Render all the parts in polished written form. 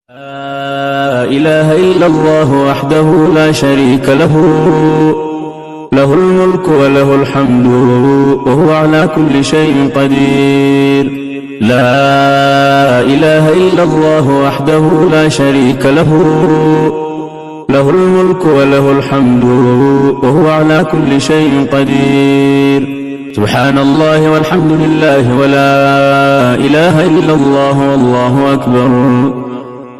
لا إله إلا الله وحده لا شريك له، له الملك وله الحمد وهو على كل شيء قدير. لا إله إلا الله وحده لا شريك له، له الملك وله الحمد وهو على كل شيء قدير. سبحان الله والحمد لله ولا إله إلا الله والله أكبر،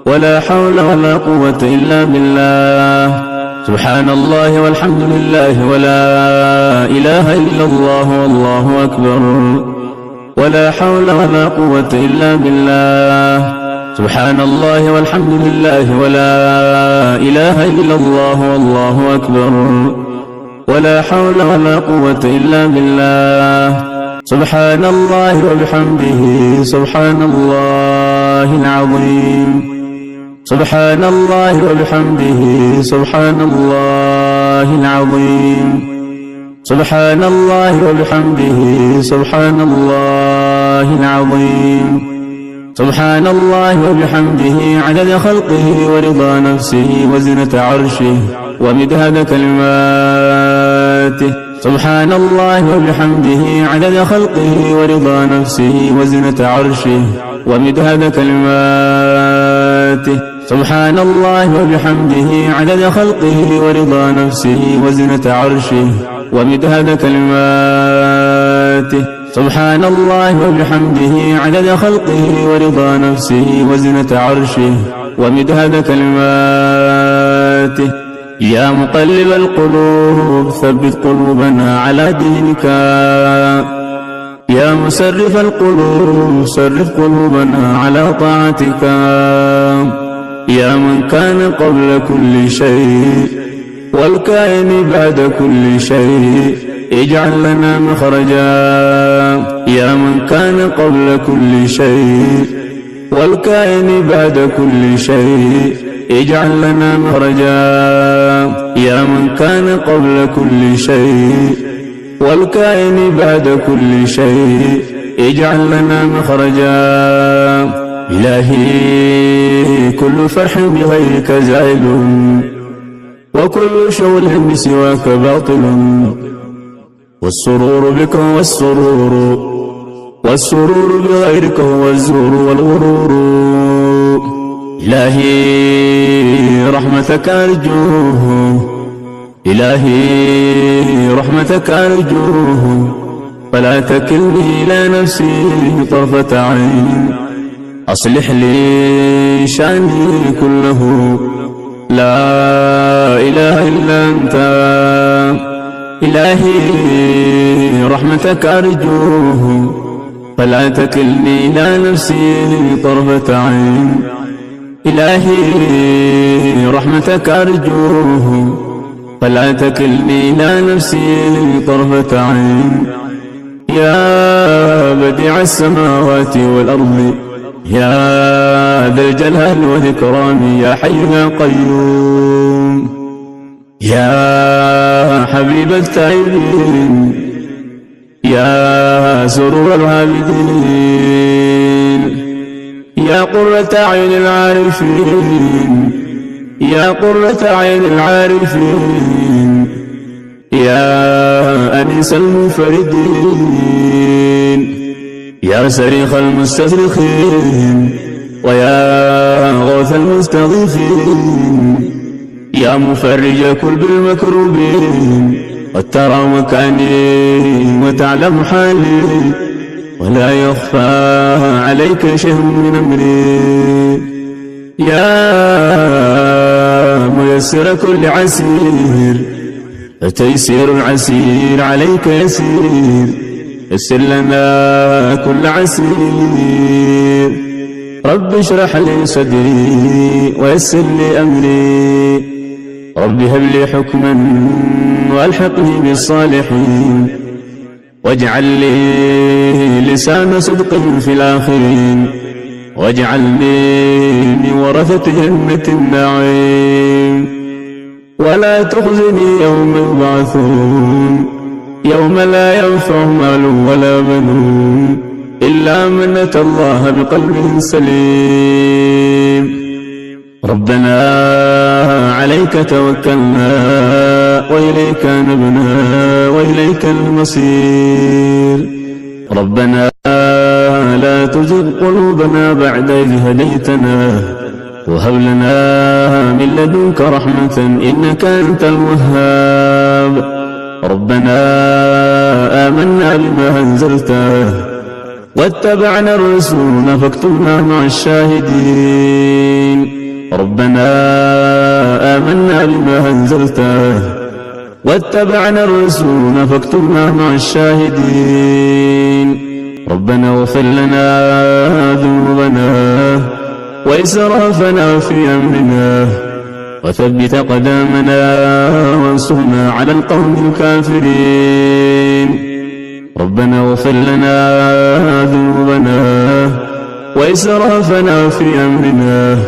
ولا حول ولا قوة إلا بالله. سبحان الله والحمد لله ولا إله إلا الله والله أكبر، ولا حول ولا قوة إلا بالله. سبحان الله والحمد لله ولا إله إلا الله والله أكبر، ولا حول ولا قوة إلا بالله. سبحان الله وبحمده سبحان الله العظيم. سبحان الله وبحمده سبحان الله العظيم. سبحان الله وبحمده سبحان الله العظيم. سبحان الله وبحمده عدد خلقه ورضا نفسه وزنة عرشه ومداد كلماته. سبحان الله وبحمده عدد خلقه ورضا نفسه وزنة عرشه ومداد كلماته. سبحان الله وبحمده عدد خلقه ورضا نفسه وزنة عرشه ومداد كلماته. سبحان الله وبحمده عدد خلقه ورضا نفسه وزنة عرشه ومداد كلماته. يا مقلب القلوب ثبت قلوبنا على دينك، يا مسرف القلوب صرف قلوبنا على طاعتك. يا من كان قبل كل شيء والكائن بعد كل شيء اجعل لنا مخرجا. يا من كان قبل كل شيء والكائن بعد كل شيء اجعل لنا مخرجا. يا من كان قبل كل شيء والكائن بعد كل شيء اجعل لنا مخرجا. إلهي كل فرح بغيرك زائل، وكل شغل بسواك باطل، والسرور بك والسرور بغيرك هو الزور والغرور. إلهي رحمتك أرجوه، إلهي رحمتك أرجوه، فلا تكلني إلى نفسي طرفة عين. أصلح لي شأني كله، لا إله إلا أنت. إلهي رحمتك أرجوه، فلا تكلني إلى نفسي طرفة عين. إلهي رحمتك أرجوه، فلا تكلني إلى نفسي طرفة عين. يا بديع السماوات والأرض، يا ذا الجلال والإكرام، يا حي يا قيوم، يا حبيب التائبين، يا سرور العابدين، يا قرة أعين العارفين، يا قرة أعين العارفين، يا أنيس المنفردين، يا صريخ المستصرخين، ويا غوث المستضيفين، يا مفرج كل المكروبين، قد ترى مكاني وتعلم حالي، ولا يخفى عليك شيء من أمري. يا ميسر كل عسير، فتيسير العسير عليك يسير، يسر لنا كل عسير. رب اشرح لي صدري ويسر لي أمري، رب هب لي حكما والحقني بالصالحين، واجعل لي لسان صدق في الآخرين، واجعلني من ورثة جنة النعيم. ولا تخزني يوم يبعثون، يوم لا ينفع مال ولا بنون إلا من أتى الله بقلب سليم. ربنا عليك توكلنا وإليك نبنا وإليك المصير. ربنا لا تزغ قلوبنا بعد إذ هديتنا وهب لنا من لدنك رحمة إنك أنت الوهاب. ربنا آمنا بما أنزلته واتبعنا الرسول فاكتبنا مع الشاهدين. ربنا آمنا بما أنزلته واتبعنا الرسول فاكتبنا مع الشاهدين. ربنا اغفر لنا ذنوبنا وإسرافنا في أمرنا وثبت قدامنا وانصرنا على القوم الكافرين. ربنا اغفر لنا ذنوبنا وإسرافنا في أمرنا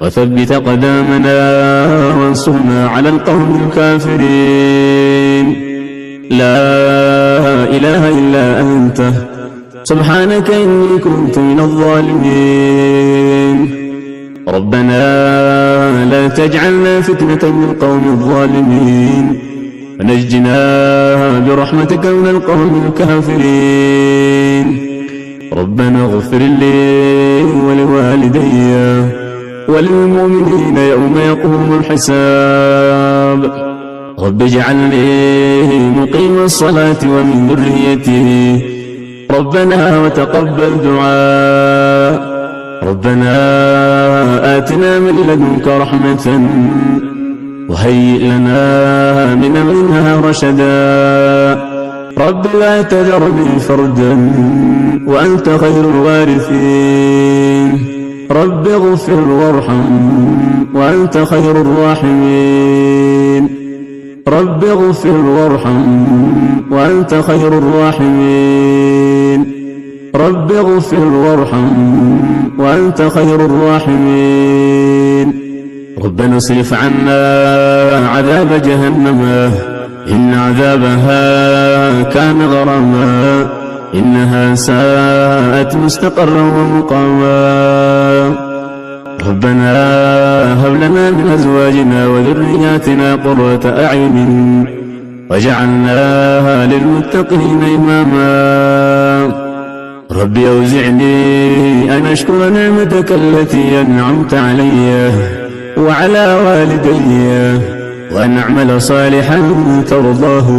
وثبت قدامنا وانصرنا على القوم الكافرين. لا إله إلا أنت سبحانك إني كنت من الظالمين. ربنا لا تجعلنا فتنة للقوم الظالمين ونجنا برحمتك من القوم الكافرين. ربنا اغفر لي ولوالدي وللمؤمنين يوم يقوم الحساب. رب اجعلني مقيم الصلاة ومن ذريتي ربنا وتقبل دعاء. ربنا آتنا من لدنك رحمة وهيئ لنا من أمرنا رشدا. رب لا تذرني فردا وأنت خير الوارثين. رب اغفر وارحم وأنت خير الراحمين. رب اغفر وارحم وأنت خير الراحمين. رب اغفر وارحم وأنت خير الراحمين. ربنا اصرف عنا عذاب جهنم إن عذابها كان غراما إنها ساءت مستقرا ومقاما. ربنا هب لنا من أزواجنا وذرياتنا قرة أعين واجعلنا للمتقين إماما. رب أوزعني أن أشكر نعمتك التي أنعمت علي وعلى والدي وأن أعمل صالحا ترضاه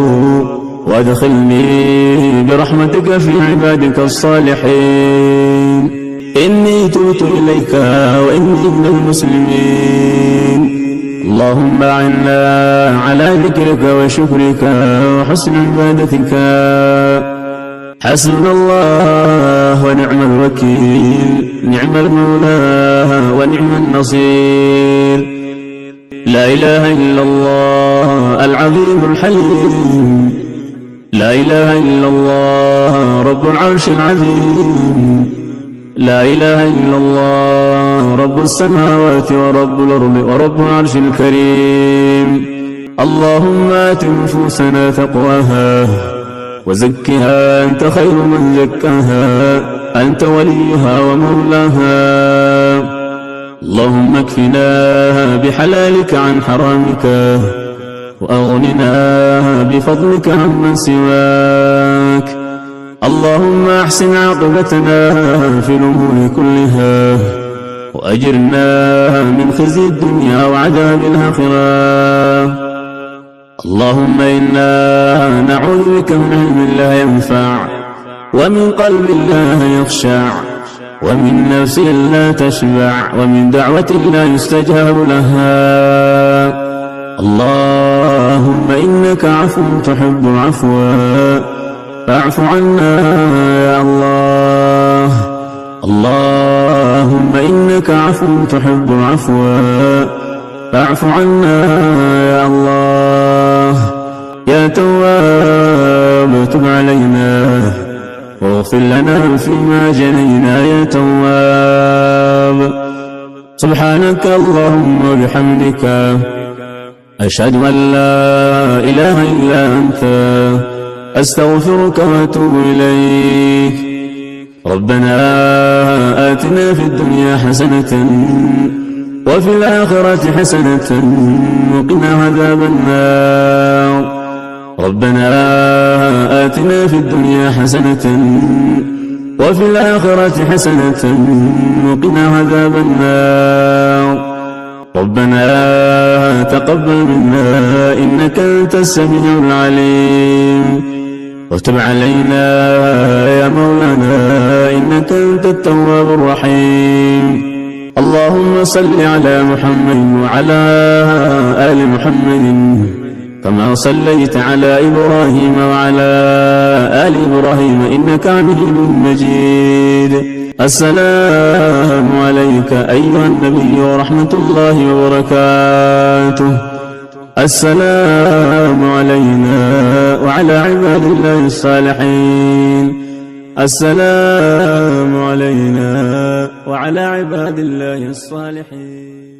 وادخلني برحمتك في عبادك الصالحين. إني تبت إليك وإني من المسلمين. اللهم أعنا على ذكرك وشكرك وحسن عبادتك. حسبنا الله ونعم الوكيل نعم المولى ونعم النصير. لا إله إلا الله العظيم الحليم. لا إله إلا الله رب العرش العظيم. لا إله إلا الله رب السماوات ورب الأرض ورب العرش الكريم. اللهم آت نفوسنا تقواها وزكها أنت خير من زكاها أنت وليها ومولاها. اللهم اكفنا بحلالك عن حرامك وأغننا بفضلك عمن سواك. اللهم أحسن عاقبتنا في الأمور كلها وأجرنا من خزي الدنيا وعذاب الآخرة. اللهم إنا نعوذ بك من علم لا ينفع ومن قلب لا يخشع ومن نفس لا تشبع ومن دعوة لا يستجاب لها. اللهم إنك عفو تحب العفو فاعف عنا يا الله. اللهم إنك عفو تحب العفو فاعف عنا يا الله. يا تواب تب علينا واغفر لنا فيما جنينا يا تواب. سبحانك اللهم وبحمدك أشهد أن لا إله إلا أنت أستغفرك وأتوب إليك. ربنا آتنا في الدنيا حسنة وفي الآخرة حسنة وقنا عذاب النار. ربنا آتنا في الدنيا حسنة وفي الآخرة حسنة وقنا عذاب النار. ربنا تقبل منا إنك أنت السميع العليم، وتب علينا يا مولانا إنك أنت التواب الرحيم. اللهم صل على محمد وعلى آل محمد كما صليت على إبراهيم وعلى آل إبراهيم إنك حميد مجيد. السلام عليك أيها النبي ورحمة الله وبركاته. السلام علينا وعلى عباد الله الصالحين. السلام علينا وعلى عباد الله الصالحين.